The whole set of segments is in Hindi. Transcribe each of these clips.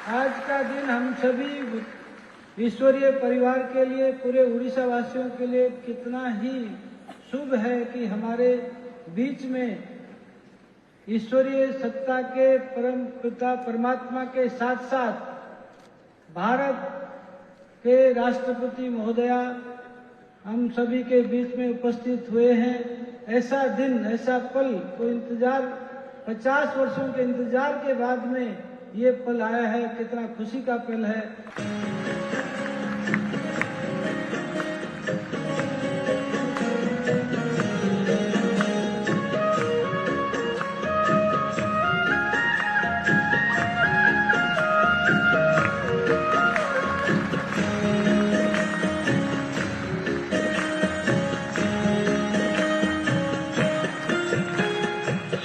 आज का दिन हम सभी ईश्वरीय परिवार के लिए, पूरे उड़ीसा वासियों के लिए कितना ही शुभ है कि हमारे बीच में ईश्वरीय सत्ता के परम पिता परमात्मा के साथ साथ भारत के राष्ट्रपति महोदया हम सभी के बीच में उपस्थित हुए हैं। ऐसा दिन, ऐसा पल को इंतजार 50 वर्षों के इंतजार के बाद में ये पल आया है। कितना खुशी का पल है।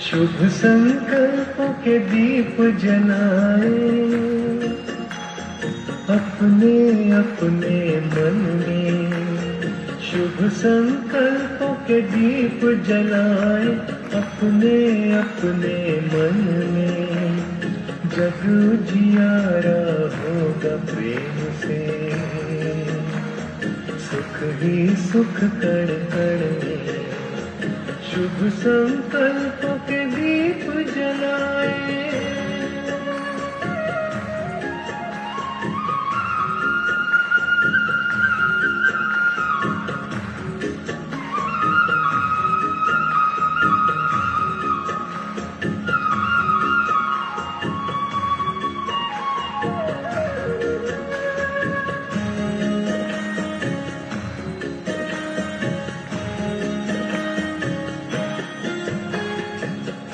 शुभ संकल्पों के दीप जलाए अपने अपने मन में, शुभ संकल्पों के दीप जलाए अपने अपने मन में। जग उजियारा होगा प्रेम से, सुख ही सुख कण कण में। शुभ संकल्पों के दीप जलाए।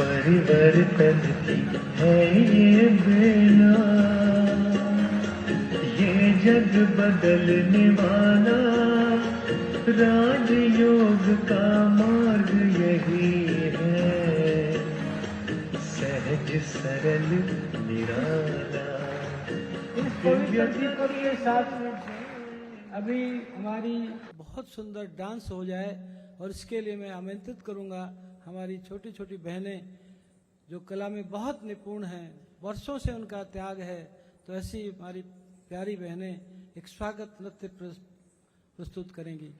परिवर्तन की है ये बेला, ये जग बदलने वाला, राजयोग का मार्ग यही है, सहज सरल निराला। इस पवित्र दीपक के साथ अभी हमारी बहुत सुंदर डांस हो जाए, और इसके लिए मैं आमंत्रित करूंगा हमारी छोटी छोटी बहनें जो कला में बहुत निपुण हैं, वर्षों से उनका त्याग है। तो ऐसी हमारी प्यारी बहनें एक स्वागत नृत्य प्रस्तुत करेंगी।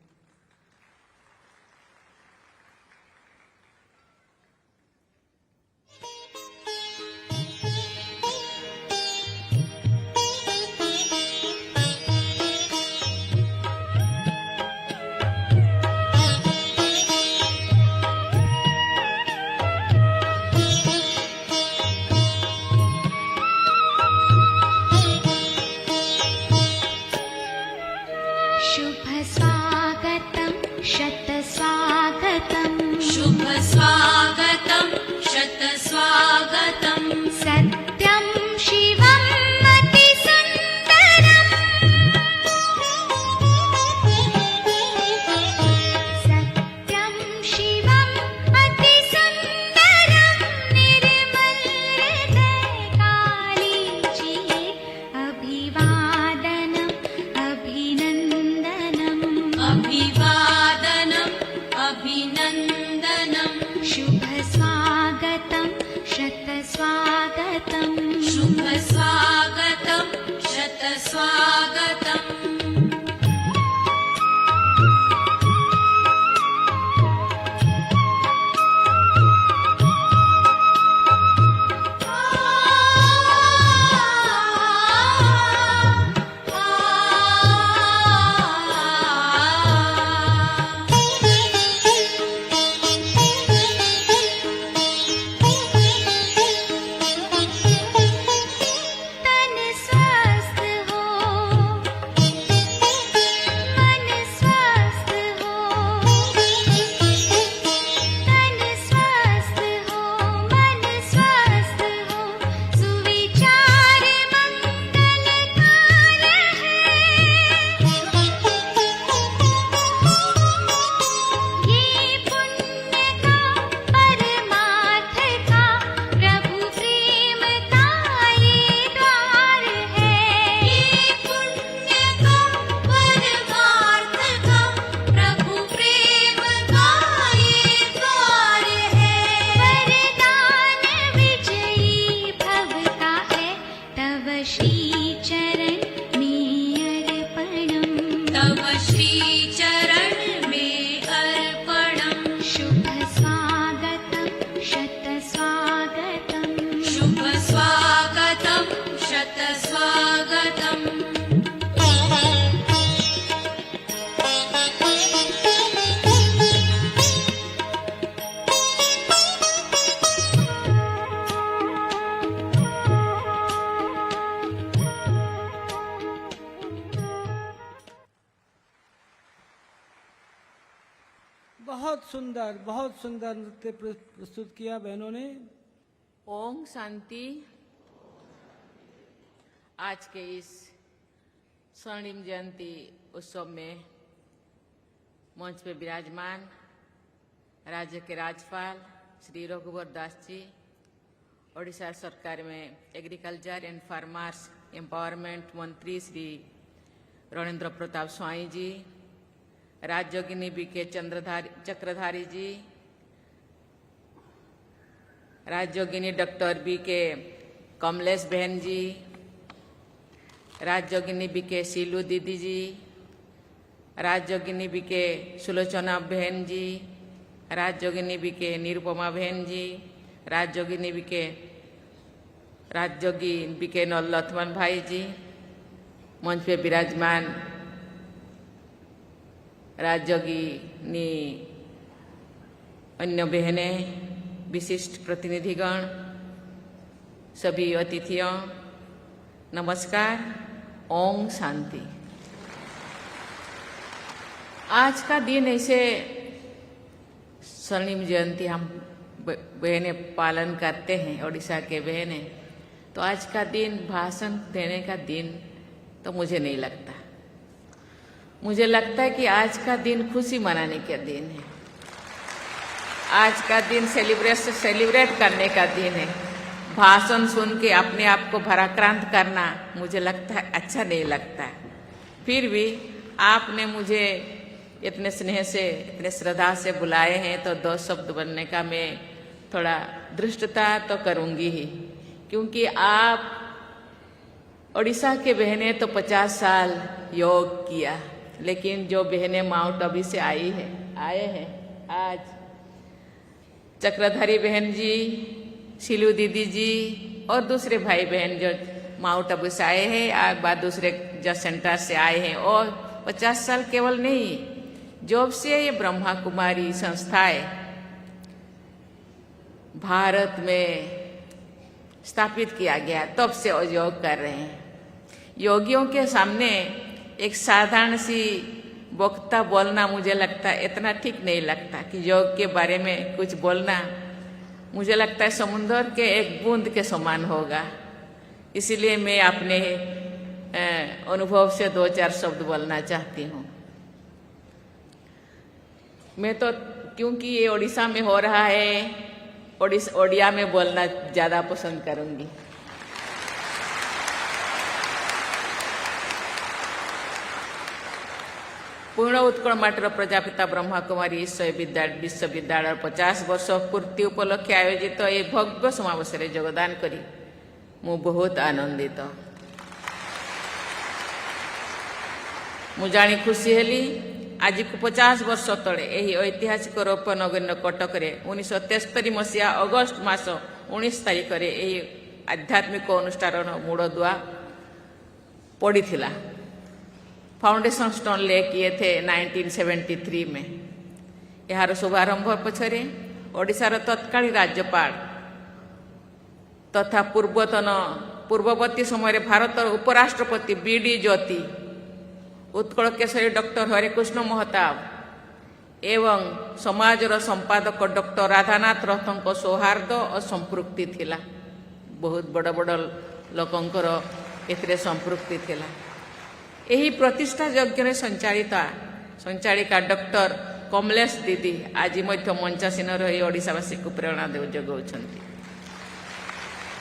बहुत सुंदर नृत्य प्रस्तुत किया बहनों ने। ओम शांति। आज के इस स्वर्णिम जयंती उत्सव में मंच पे विराजमान राज्य के राज्यपाल श्री रघुवर दास जी, ओडिशा सरकार में एग्रीकल्चर एंड फार्मर्स एम्पावरमेंट मंत्री श्री रणेंद्र प्रताप स्वाई जी, राज्योगिनी बीके चक्रधारी जी, राज्योगिनी डॉक्टर बीके कमलेश बहन जी, राज्योगिनी बीके शीलू दीदी जी, राज्योगिनी बीके सुलोचना बहन जी, राज्योगिनी बीके निरुपमा बहन जी, राज्योगिनी बीके लक्ष्मण भाई जी, मंच पे विराजमान राज्योगिनी अन्य बहनें, विशिष्ट प्रतिनिधिगण, सभी अतिथियों, नमस्कार। ओम शांति। आज का दिन ऐसे स्वर्णिम जयंती हम बहनें पालन करते हैं, ओडिशा के बहनें, तो आज का दिन भाषण देने का दिन तो मुझे नहीं लगता। मुझे लगता है कि आज का दिन खुशी मनाने का दिन है, आज का दिन सेलिब्रेट करने का दिन है। भाषण सुन के अपने आप को भराक्रांत करना मुझे लगता है अच्छा नहीं लगता है। फिर भी आपने मुझे इतने स्नेह से, इतने श्रद्धा से बुलाए हैं, तो दो शब्द बनने का मैं थोड़ा धृष्टता तो करूंगी ही, क्योंकि आप ओडिशा के बहनें तो 50 साल योग किया, लेकिन जो बहनें माउंट आबू से आए हैं आज, चक्रधारी बहन जी, शीलू दीदी जी और दूसरे भाई बहन जो माउंट आबू से आए हैं, आज बाद दूसरे जो सेंटर से आए हैं, और 50 साल केवल नहीं, जब से ये ब्रह्मा कुमारी संस्थाएं भारत में स्थापित किया गया तब से योग कर रहे हैं। योगियों के सामने एक साधारण सी वक्ता बोलना मुझे लगता है इतना ठीक नहीं लगता कि योग के बारे में कुछ बोलना, मुझे लगता है समुद्र के एक बूंद के समान होगा। इसीलिए मैं अपने अनुभव से 2-4 शब्द बोलना चाहती हूँ। मैं तो क्योंकि ये ओडिशा में हो रहा है, ओडिया में बोलना ज्यादा पसंद करूंगी। पूर्ण उत्कल माटर प्रजापिता ब्रह्मा कुमारी विश्वविद्यालय 50 वर्ष पूर्ति उपलक्षे आयोजित ये भव्य समावेश योगदान करी मु बहुत आनंदित। मु जानी खुशी हेली आज को 50 वर्ष तले यही ऐतिहासिक रौप्य नगरीय कटक 1973 मसीहा अगस्ट मास 19 तारिख में यही आध्यात्मिक अनुष्ठान मूलदुआ पड़ा। फाउंडेशन स्टोन ले किए थे 1973 में। यार शुभारंभ पछरे ओडिशार तत्कालीन राज्यपाल तथा पूर्ववर्ती समय भारत उपराष्ट्रपति बीडी ज्योति, उत्कल केशरी डॉक्टर हरिकृष्ण महताब एवं समाजर संपादक डॉक्टर राधानाथ रथों सौहार्द और संपृक्ति थिला। बहुत बड़ बड़ लोकंकर एथिरे संपृक्ति थिला। यही प्रतिष्ठा यज्ञ संचालिका डॉक्टर कमलेश दीदी आज मध्य मंचासीन रही ओडिशावासी को प्रेरणा जगाउछंती।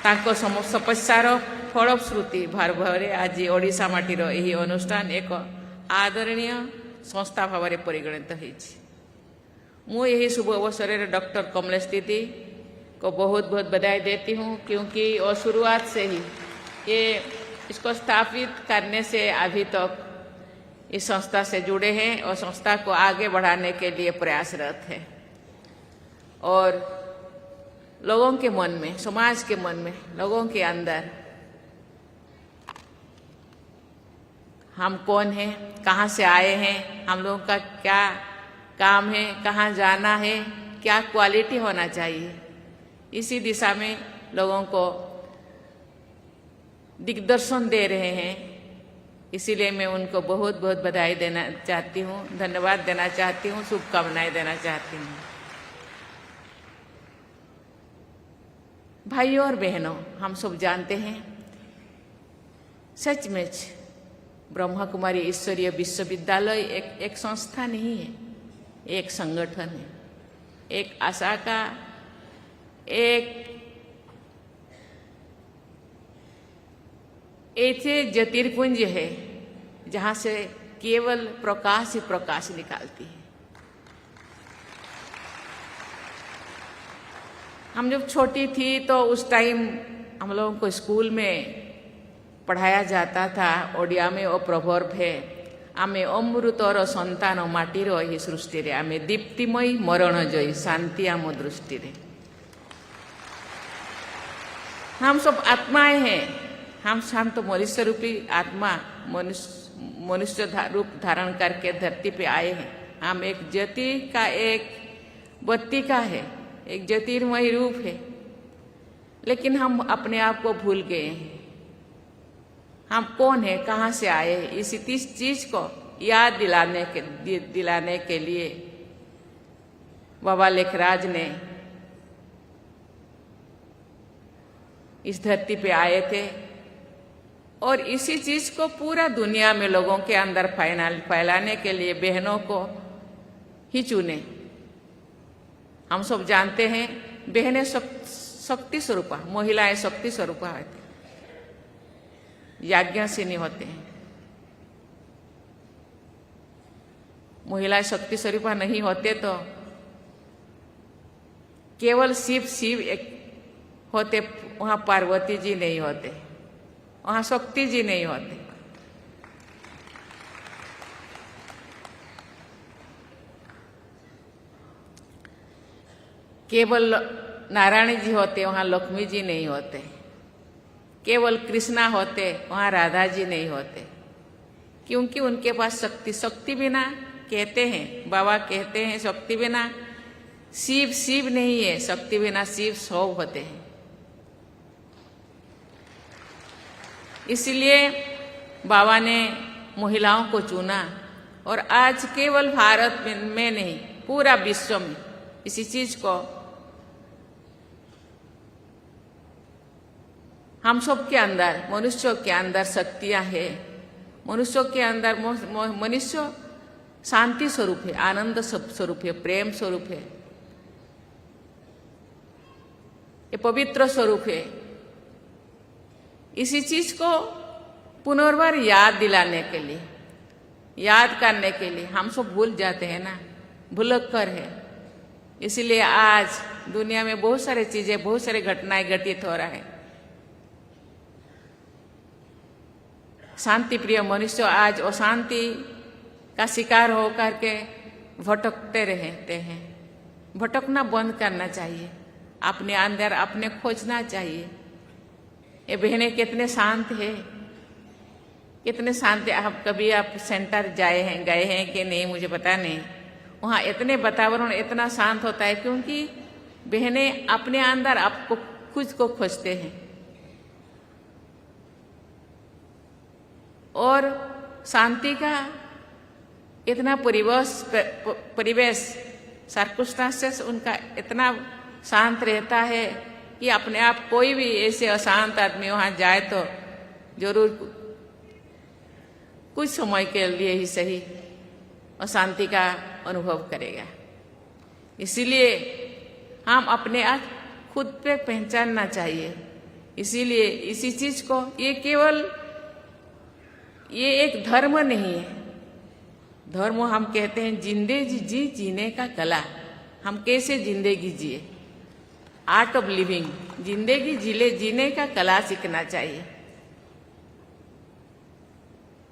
तांको तपस्यार फलश्रुति भारे आज ओडिशा माटीर यही अनुष्ठान एक आदरणीय संस्था भाव में परिगणित होइछि। मु यही शुभ अवसर में डॉक्टर कमलेश दीदी को बहुत बहुत बधाई देती हूँ, क्योंकि वो शुरुआत से ही इसको स्थापित करने से अभी तक इस संस्था से जुड़े हैं और संस्था को आगे बढ़ाने के लिए प्रयासरत है। और लोगों के मन में, समाज के मन में, लोगों के अंदर हम कौन हैं, कहाँ से आए हैं, हम लोगों का क्या काम है, कहाँ जाना है, क्या क्वालिटी होना चाहिए, इसी दिशा में लोगों को दिग्दर्शन दे रहे हैं इसीलिए मैं उनको बहुत बहुत बधाई देना चाहती हूँ, धन्यवाद देना चाहती हूँ, शुभकामनाएं देना चाहती हूँ। भाइयों और बहनों, हम सब जानते हैं सचमुच ब्रह्मा कुमारी ईश्वरीय विश्वविद्यालय एक संस्था नहीं है, एक संगठन है, एक आशा का एक ऐसे ज्योतिर्पुंज है जहाँ से केवल प्रकाश ही प्रकाश निकालती है। हम जब छोटी थी तो उस टाइम हम लोगों को स्कूल में पढ़ाया जाता था, ओडिया में वो प्रवर्ब है, आमे अमृतर संतान माटीर ही सृष्टि रे, आमे दीप्तिमय मरण जयी शांति आम दृष्टि रे। हम सब आत्माएं हैं, हम तो मनुष्य रूपी आत्मा मनुष्य रूप धारण करके धरती पे आए हैं। हम एक ज्योति का, एक बत्ती का है, एक ज्योतिर्मय रूप है, लेकिन हम अपने आप को भूल गए हैं। हम कौन है, कहाँ से आए हैं, इसी चीज को याद दिलाने के लिए बाबा लेखराज ने इस धरती पे आए थे और इसी चीज को पूरा दुनिया में लोगों के अंदर फैलाने के लिए बहनों को ही चुने। हम सब जानते हैं बहनें शक्ति स्वरूपा, महिलाएं शक्ति स्वरूपा होती, याज्ञ से नहीं होते हैं। महिलाएं शक्ति स्वरूपा नहीं होते तो केवल शिव एक होते, वहां पार्वती जी नहीं होते, वहां शक्ति जी नहीं होते। केवल नारायण जी होते, वहां लक्ष्मी जी नहीं होते। केवल कृष्णा होते, वहां राधा जी नहीं होते, क्योंकि उनके पास शक्ति बिना, कहते हैं बाबा कहते हैं, शक्ति बिना शिव नहीं है, शक्ति बिना शिव 100 होते हैं। इसलिए बाबा ने महिलाओं को चुना और आज केवल भारत में नहीं, पूरा विश्व में इसी चीज को हम सब के अंदर, मनुष्यों के अंदर शक्तियां हैं। मनुष्यों के अंदर मनुष्य शांति स्वरूप है, आनंद स्वरूप है, प्रेम स्वरूप है, ये पवित्र स्वरूप है। इसी चीज को पुनर्बार याद दिलाने के लिए, याद करने के लिए हम सब भूल जाते हैं ना, भुलक्कर है। इसलिए आज दुनिया में बहुत सारी चीजें, बहुत सारी घटनाएं घटित हो रहा है। शांति प्रिय मनुष्य आज अशांति का शिकार होकर के भटकते रहते हैं। भटकना बंद करना चाहिए, अपने अंदर अपने खोजना चाहिए। ये बहनें कितने शांत है, कितने शांत है। आप कभी आप सेंटर गए हैं कि नहीं मुझे पता नहीं, वहाँ इतने वातावरण इतना शांत होता है क्योंकि बहनें अपने अंदर आपको खुद को खोजते हैं और शांति का इतना परिवेश सर्कमस्टेंसेस उनका इतना शांत रहता है कि अपने आप कोई भी ऐसे अशांत आदमी वहां जाए तो जरूर कुछ समय के लिए ही सही अशांति का अनुभव करेगा। इसीलिए हम अपने आप खुद पे पहचानना चाहिए। इसीलिए इसी चीज को, ये एक धर्म नहीं है। धर्म हम कहते हैं जिंदगी जीने का कला, हम कैसे जिंदगी जिए, आर्ट ऑफ लिविंग, जिंदगी जीने का कला सीखना चाहिए।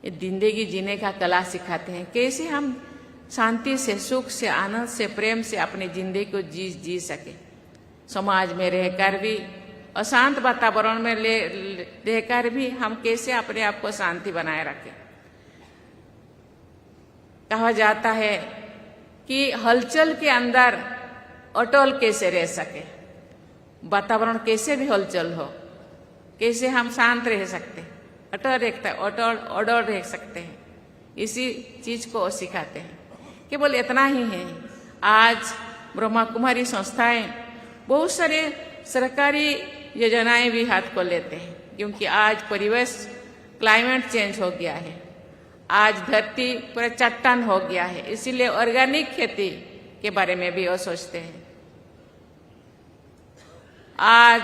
ये जिंदगी जीने का कला सिखाते हैं, कैसे हम शांति से, सुख से, आनंद से, प्रेम से अपनी जिंदगी को जी सके। समाज में रहकर भी, अशांत वातावरण में रहकर भी हम कैसे अपने आप को शांति बनाए रखें। कहा जाता है कि हलचल के अंदर अटल कैसे रह सके, वातावरण कैसे भी हलचल हो, कैसे हम शांत रह सकते। अटल रह सकते हैं। इसी चीज को सिखाते हैं। केवल इतना ही है। आज ब्रह्मा कुमारी संस्थाएं बहुत सारे सरकारी योजनाएं भी हाथ को लेते हैं, क्योंकि आज परिवेश क्लाइमेट चेंज हो गया है। आज धरती पर चट्टान हो गया है, इसीलिए ऑर्गेनिक खेती के बारे में भी वो सोचते हैं। आज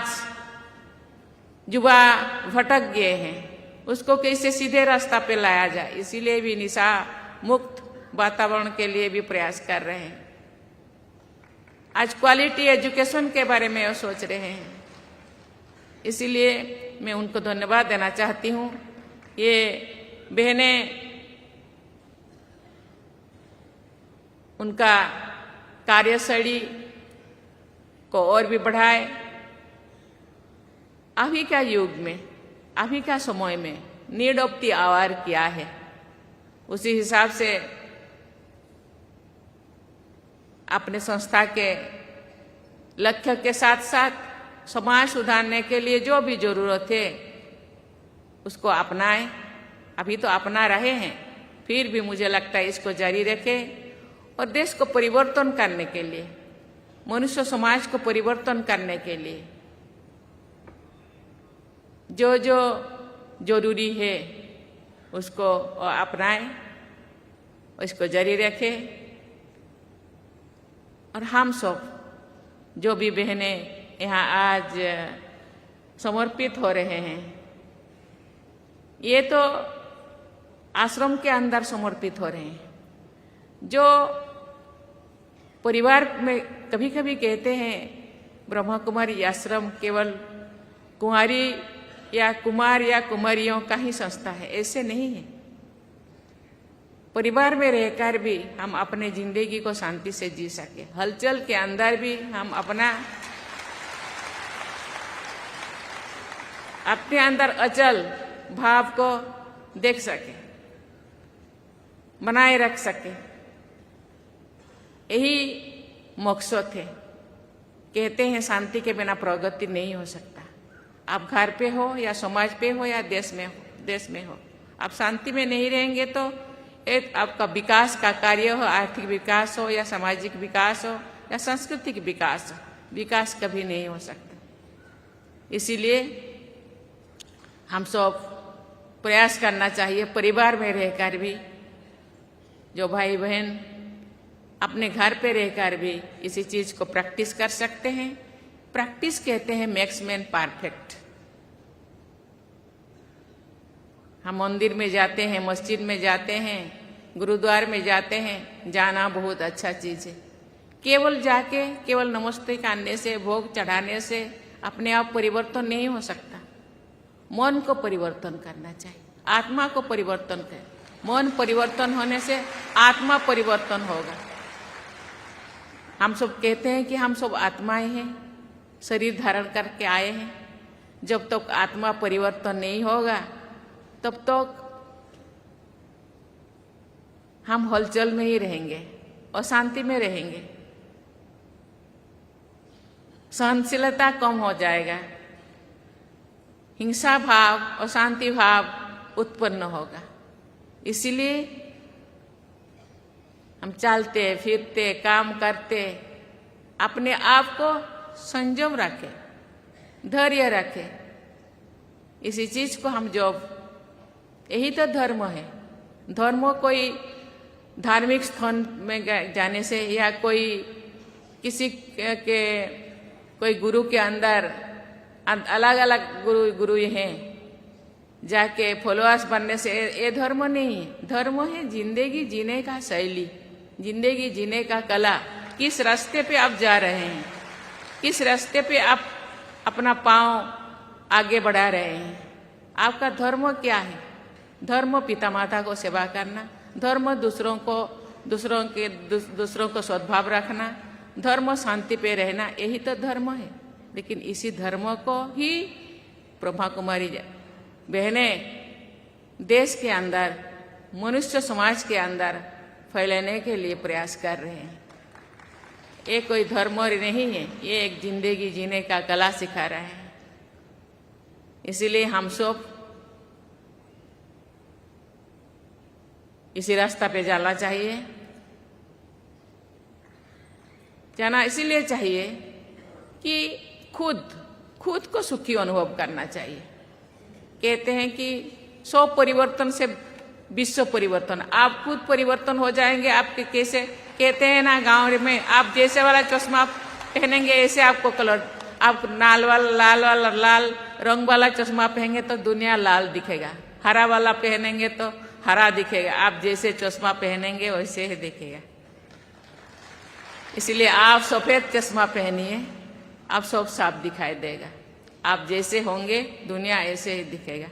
युवा भटक गए हैं, उसको कैसे सीधे रास्ता पे लाया जाए, इसीलिए भी निशा मुक्त वातावरण के लिए भी प्रयास कर रहे हैं। आज क्वालिटी एजुकेशन के बारे में वो सोच रहे हैं, इसीलिए मैं उनको धन्यवाद देना चाहती हूँ। ये बहनें उनका कार्यशैली को और भी बढ़ाए। अभी का युग में, अभी का समय में नीड ऑफ द आवर क्या है, उसी हिसाब से अपने संस्था के लक्ष्य के साथ साथ समाज सुधारने के लिए जो भी जरूरत है उसको अपनाएं। अभी तो अपना रहे हैं, फिर भी मुझे लगता है इसको जारी रखें और देश को परिवर्तन करने के लिए, मनुष्य समाज को परिवर्तन करने के लिए जो जो जरूरी है उसको अपनाएं, उसको जारी रखें। और हम सब जो भी बहनें यहाँ आज समर्पित हो रहे हैं, ये तो आश्रम के अंदर समर्पित हो रहे हैं। जो परिवार में कभी कभी कहते हैं ब्रह्मा कुमारी आश्रम केवल कुंवारी या कुमार या कुमारियों का ही संस्था है, ऐसे नहीं है। परिवार में रहकर भी हम अपने जिंदगी को शांति से जी सके, हलचल के अंदर भी हम अपने अंदर अचल भाव को देख सके, बनाए रख सके, यही मकसद है। कहते हैं शांति के बिना प्रगति नहीं हो सकता। आप घर पे हो या समाज पे हो या देश में हो, आप शांति में नहीं रहेंगे तो एक आपका विकास का कार्य हो, आर्थिक विकास हो या सामाजिक विकास हो या सांस्कृतिक विकास हो, विकास कभी नहीं हो सकता। इसीलिए हम सब प्रयास करना चाहिए, परिवार में रहकर भी, जो भाई बहन अपने घर पे रहकर भी इसी चीज को प्रैक्टिस कर सकते हैं। प्रैक्टिस कहते हैं मेक्स मैन परफेक्ट। हम मंदिर में जाते हैं, मस्जिद में जाते हैं, गुरुद्वार में जाते हैं, जाना बहुत अच्छा चीज है। केवल जाके केवल नमस्ते करने से, भोग चढ़ाने से अपने आप परिवर्तन नहीं हो सकता। मन को परिवर्तन करना चाहिए, आत्मा को परिवर्तन करें। मन परिवर्तन होने से आत्मा परिवर्तन होगा। हम सब कहते हैं कि हम सब आत्माएं हैं, शरीर धारण करके आए हैं। जब तक आत्मा परिवर्तन नहीं होगा तब तक हम हलचल में ही रहेंगे, अशांति में रहेंगे, सहनशीलता कम हो जाएगा, हिंसा भाव, अशांति भाव उत्पन्न होगा। इसीलिए हम चलते फिरते काम करते अपने आप को संयम रखें, धैर्य रखें। इसी चीज को हम जब, यही तो धर्म है। धर्म कोई धार्मिक स्थान में जाने से या कोई किसी के कोई गुरु के अंदर अलग अलग गुरु हैं जाके फॉलोअर्स बनने से ये धर्म नहीं है। धर्म है जिंदगी जीने का शैली, जिंदगी जीने का कला। किस रास्ते पे आप जा रहे हैं, किस रास्ते पे आप अपना पांव आगे बढ़ा रहे हैं, आपका धर्म क्या है? धर्म पिता माता को सेवा करना, धर्म दूसरों को सद्भाव रखना, धर्म शांति पे रहना, यही तो धर्म है। लेकिन इसी धर्म को ही ब्रह्मा कुमारी बहनें देश के अंदर, मनुष्य समाज के अंदर फैलाने के लिए प्रयास कर रहे हैं। ये कोई धर्म नहीं है, ये एक जिंदगी जीने का कला सिखा रहा है। इसीलिए हम सब इसी रास्ता पे जाना चाहिए। जाना इसीलिए चाहिए कि खुद को सुखी अनुभव करना चाहिए। कहते हैं कि 100 परिवर्तन से विश्व परिवर्तन। आप खुद परिवर्तन हो जाएंगे। आपके कैसे कहते हैं ना गांव में, आप जैसे वाला चश्मा पहनेंगे ऐसे आपको कलर, आप लाल रंग वाला चश्मा पहनेंगे तो दुनिया लाल दिखेगा, हरा वाला पहनेंगे तो हरा दिखेगा। आप जैसे चश्मा पहनेंगे वैसे ही दिखेगा। इसलिए आप सफेद चश्मा पहनिए, आप सब साफ दिखाई देगा। आप जैसे होंगे दुनिया ऐसे ही दिखेगा।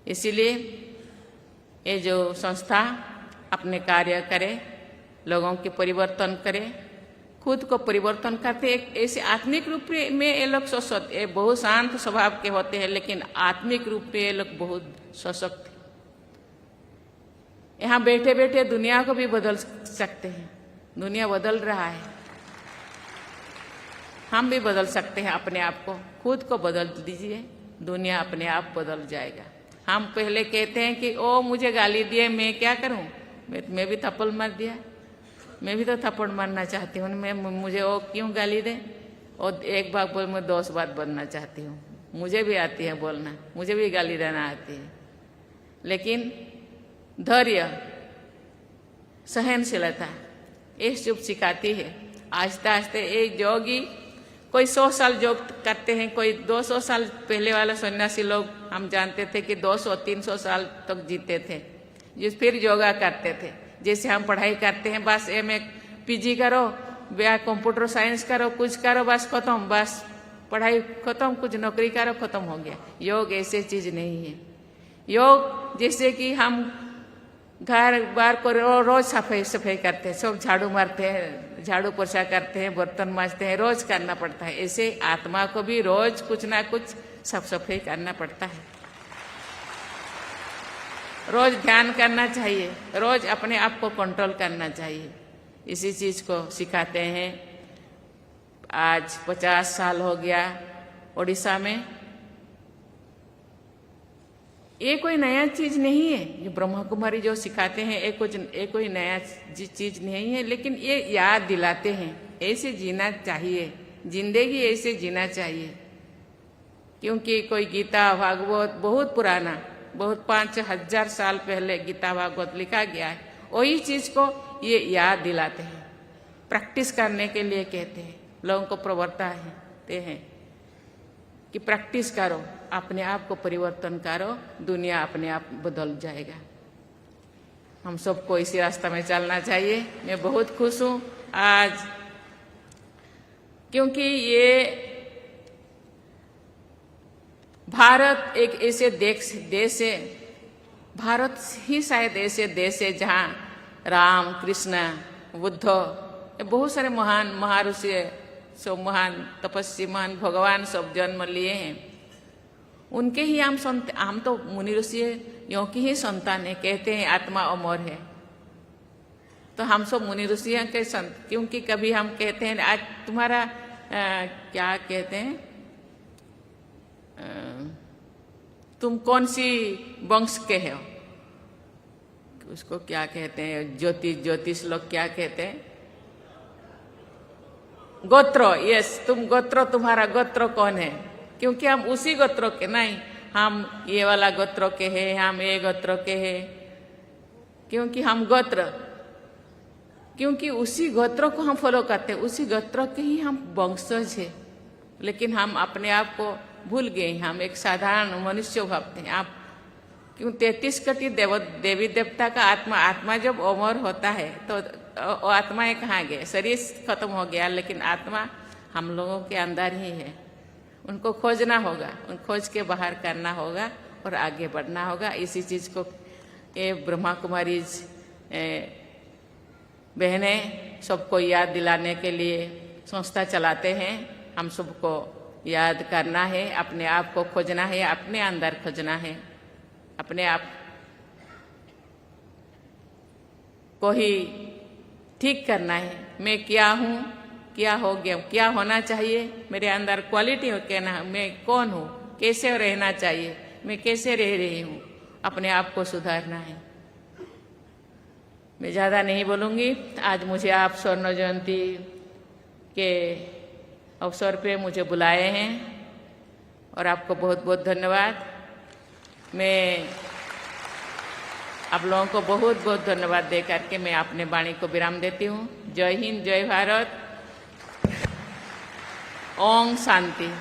इसीलिए ये जो संस्था अपने कार्य करे, लोगों के परिवर्तन करे, खुद को परिवर्तन करते। एक ऐसे आत्मिक रूप में ये लोग सशक्त, ये बहुत शांत स्वभाव के होते हैं, लेकिन आत्मिक रूप में ये लोग बहुत सशक्त। यहाँ बैठे बैठे दुनिया को भी बदल सकते हैं। दुनिया बदल रहा है, हम भी बदल सकते हैं अपने आप को। खुद को बदल दीजिए, दुनिया अपने आप बदल जाएगा। हम पहले कहते हैं कि ओ मुझे गाली दिए, मैं क्या करूं, मैं भी थप्पड़ मार दिया, मैं भी तो थप्पड़ मारना चाहती हूँ, मैं मुझे वो क्यों गाली दे। और एक बार बोल, मैं 10 बात बोलना चाहती हूँ, मुझे भी आती है बोलना, मुझे भी गाली देना आती है। लेकिन धैर्य, सहनशीलता ये चुप सिखाती है। आहिस्ते आहिस्ते एक जोगी, कोई 100 साल योग करते हैं, कोई 200 साल पहले वाला सन्यासी लोग हम जानते थे कि 200-300 साल तक जीते थे, जिस फिर योगा करते थे। जैसे हम पढ़ाई करते हैं, बस एमए पीजी करो या कंप्यूटर साइंस करो, कुछ करो, बस खत्म, बस पढ़ाई खत्म, कुछ नौकरी करो, खत्म हो गया। योग ऐसी चीज नहीं है। योग जैसे कि हम घर बार को रोज सफाई करते हैं, सब झाड़ू मारते हैं, झाड़ू पोछा करते हैं, बर्तन मांजते हैं, रोज करना पड़ता है। ऐसे आत्मा को भी रोज कुछ ना कुछ साफ सफाई करना पड़ता है। रोज ध्यान करना चाहिए, रोज अपने आप को कंट्रोल करना चाहिए। इसी चीज को सिखाते हैं। आज 50 साल हो गया उड़ीसा में। ये कोई नया चीज नहीं है, ये ब्रह्मा कुमारी जो सिखाते हैं ये कोई नया चीज नहीं है, लेकिन ये याद दिलाते हैं ऐसे जीना चाहिए, जिंदगी ऐसे जीना चाहिए। क्योंकि कोई गीता भागवत बहुत पुराना, बहुत 5000 साल पहले गीता भागवत लिखा गया है, वही चीज को ये याद दिलाते हैं, प्रैक्टिस करने के लिए कहते हैं, लोगों को प्रवर्ताते हैं कि प्रैक्टिस करो, अपने आप को परिवर्तन करो, दुनिया अपने आप बदल जाएगा। हम सबको इसी रास्ता में चलना चाहिए। मैं बहुत खुश हूँ आज, क्योंकि ये भारत एक ऐसे देश है, भारत ही शायद ऐसे देश है जहाँ राम, कृष्ण, बुद्ध, बहुत सारे महान महर्षि, सब महान तपस्वी, महान भगवान सब जन्म लिए हैं। उनके ही हम तो मुनि ऋषियों की ही संतान है। कहते हैं आत्मा अमर है, तो हम सब मुनि ऋषियों के संत। क्योंकि कभी हम कहते हैं आज तुम्हारा क्या कहते हैं, तुम कौन सी वंश के हो, उसको क्या कहते हैं, ज्योतिष लोग क्या कहते हैं, गोत्र। यस, तुम गोत्र, तुम्हारा गोत्र कौन है। क्योंकि हम उसी गोत्र के नहीं, हम ये वाला गोत्र के हैं, हम ये गोत्र के हैं। क्योंकि हम गोत्र, क्योंकि उसी गोत्र को हम फॉलो करते हैं, उसी गोत्र के ही हम वंशज हैं। लेकिन हम अपने आप को भूल गए, हम एक साधारण मनुष्य भावते हैं। आप क्यों 33 कोटि देवी देवता का आत्मा जब अमर होता है तो आत्मा ये कहाँ गए, शरीर खत्म हो गया, लेकिन आत्मा हम लोगों के अंदर ही है। उनको खोजना होगा, उन खोज के बाहर करना होगा और आगे बढ़ना होगा। इसी चीज को ये ब्रह्मा कुमारी बहनें सबको याद दिलाने के लिए संस्था चलाते हैं। हम सबको याद करना है, अपने आप को खोजना है, अपने अंदर खोजना है, अपने आप को ही ठीक करना है। मैं क्या हूँ, क्या हो गया, क्या होना चाहिए, मेरे अंदर क्वालिटी हो, कहना मैं कौन हूँ, कैसे रहना चाहिए, मैं कैसे रह रही हूँ, अपने आप को सुधारना है। मैं ज़्यादा नहीं बोलूँगी। आज मुझे आप स्वर्ण जयंती के अवसर पे मुझे बुलाए हैं और आपको बहुत बहुत धन्यवाद। मैं आप लोगों को बहुत बहुत धन्यवाद दे करके मैं अपने वाणी को विराम देती हूँ। जय हिंद, जय भारत, ओम शांति।